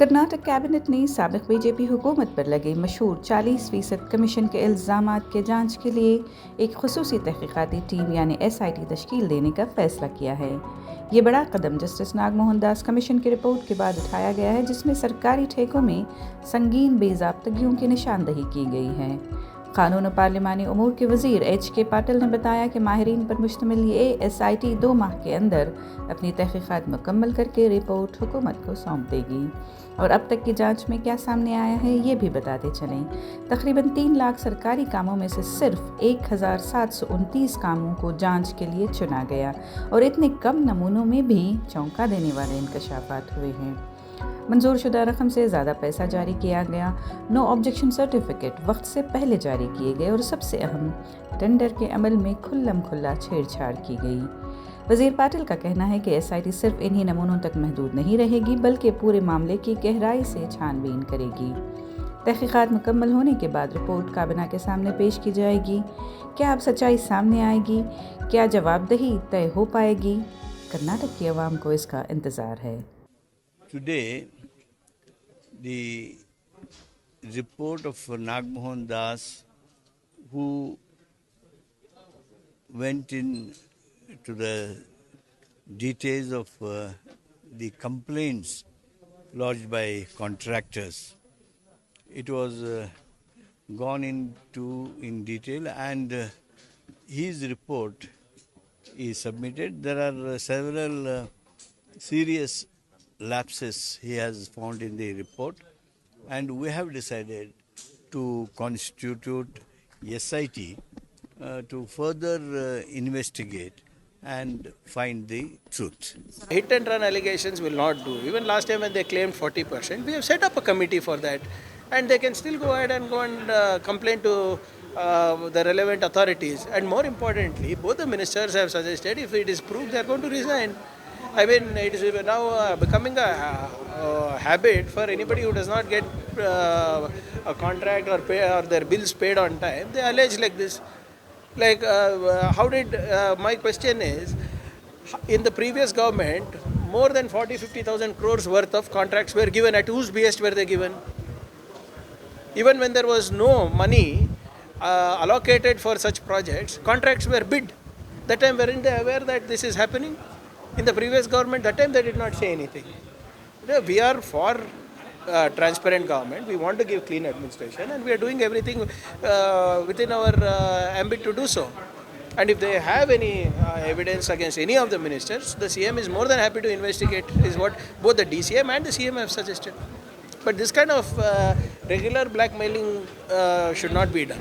Karnataka cabinet ने साबिक BJP हुकूमत पर लगे मशहूर 40% कमीशन के इल्ज़ामात के जांच के लिए एक खुसूसी तहकीकाती टीम यानी SIT तश्कील देने का फैसला किया है। ये बड़ा कदम जस्टिस नागमोहन दास कमीशन की रिपोर्ट के बाद उठाया गया है, जिसमें सरकारी ठेकों में संगीन बेज़ाब्तगियों की निशानदही की गई है। कानून और पार्लिमानी उमूर के वज़ीर HK पाटिल ने बताया कि माहिरीन पर मुश्तमिल ये SIT 2 माह के अंदर अपनी तहकीकात मुकम्मल करके रिपोर्ट हुकूमत को सौंप देगी। और अब तक की जांच में क्या सामने आया है ये भी बताते चलें। तकरीबन 3 लाख सरकारी कामों में से सिर्फ 1729 कामों को जांच के लिए चुना गया और इतने कम नमूनों में भी चौंका देने वाले इंकशाफात हुए हैं। मंजूर शुदा रकम से ज़्यादा पैसा जारी किया गया, नो ऑब्जेक्शन सर्टिफिकेट वक्त से पहले जारी किए गए और सबसे अहम, टेंडर के अमल में खुल्लम खुल्ला छेड़छाड़ की गई। वज़ीर पाटिल का कहना है कि SIT सिर्फ इन्हीं नमूनों तक महदूद नहीं रहेगी बल्कि पूरे मामले की गहराई से छानबीन करेगी। तहकीकात मुकम्मल होने के बाद रिपोर्ट काबिना के सामने पेश की जाएगी। क्या अब सच्चाई सामने आएगी? क्या जवाबदेही तय हो पाएगी? कर्नाटक की आवाम को इसका इंतज़ार है। Today, the report of Nagmohan Das, who went in to the details of the complaints lodged by contractors. It was gone into in detail, and his report is submitted. There are several serious lapses he has found in the report, and we have decided to constitute SIT to further investigate and find the truth. Hit and run allegations will not do. Even last time when they claimed 40%, we have set up a committee for that, and they can still go ahead and complain to the relevant authorities. And more importantly, both the ministers have suggested if it is proved, they are going to resign. I mean, it is now becoming a habit for anybody who does not get a contract or pay or their bills paid on time. They allege like this. Like, how did my question is, in the previous government, more than 40-50,000 crores worth of contracts were given. At whose behest were they given? Even when there was no money allocated for such projects, contracts were bid. That time, weren't they aware that this is happening? In the previous government, that time they did not say anything. We are for transparent government. We want to give clean administration, and we are doing everything within our ambit to do so. And if they have any evidence against any of the ministers, the CM is more than happy to investigate, is what both the DCM and the CM have suggested. But this kind of regular blackmailing should not be done.